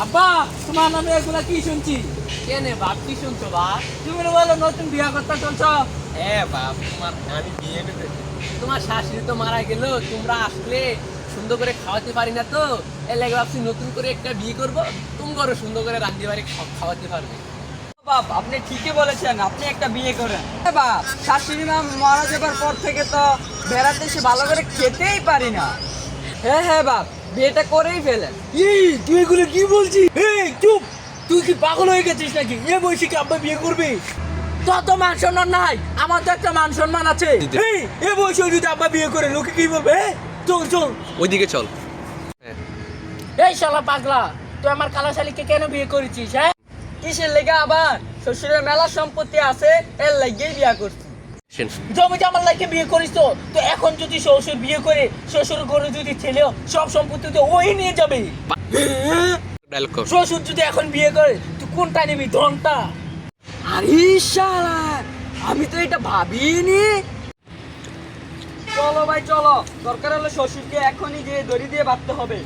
আব্বা, তোমার নামে এগুলা কি শুনছি? কেনে বাপ, কি শুনছো বাপ? তুমি বলো নতুন বিয়া করতে চলছ। হ্যাঁ বাপ, আমি বিয়ে করতে, তোমার শাশুড়ি তো মারা গেল, তোমরা আসলে সুন্দর করে খাওয়াতে পারি না, তো এর লাগে ভাবছি নতুন করে একটা বিয়ে করবো, তোমরা সুন্দর করে রান্দি বাড়ি খাওয়াতে পারবে। বাপ, আপনি ঠিকই বলেছেন, আপনি একটা বিয়ে করেন। বাপ, শাশুড়ি মা মারা যাবার পর থেকে তো বেড়াতে এসে ভালো করে খেতেই পারি না। হ্যাঁ হ্যাঁ বাপ, বিয়েটা করেই ফেলেন। তুই এগুলো কি বলছিস? চুপ, তুই কি পাগল হয়ে গেছিস নাকি? এ বয়সে কি আব্বা বিয়ে করবি? তোর তো মান সম্মান নাই, আমার তো একটা মান সম্মান আছে। এ বয়সে যদি আব্বা বিয়ে করে লোকে কি বলবে? চল চল, ওইদিকে চল। এই শালা পাগলা, তুই আমার কালা শালিকে কেন বিয়ে করেছিস? হ্যাঁ, কিসের লেগে? আবার শ্বশুরের মেলা সম্পত্তি আছে, এর লাগিয়ে বিয়ে করছি। জমি আমার লাগে বিয়ে করিস তো এখন যদি শ্বশুর বিয়ে করে শ্বশুর ঘরে যদি ছেলেও সব সম্পত্তি তো ওই নিয়ে যাবে। শ্বশুর যদি এখন বিয়ে করে তুই কোনটা নিবি? ধনটা? আরে শালা, আমি তো এটা ভাবিনি। চলো ভাই চলো, দরকার হলে শ্বশুরকে এখনই গিয়ে দড়ি দিয়ে বাঁধতে হবে।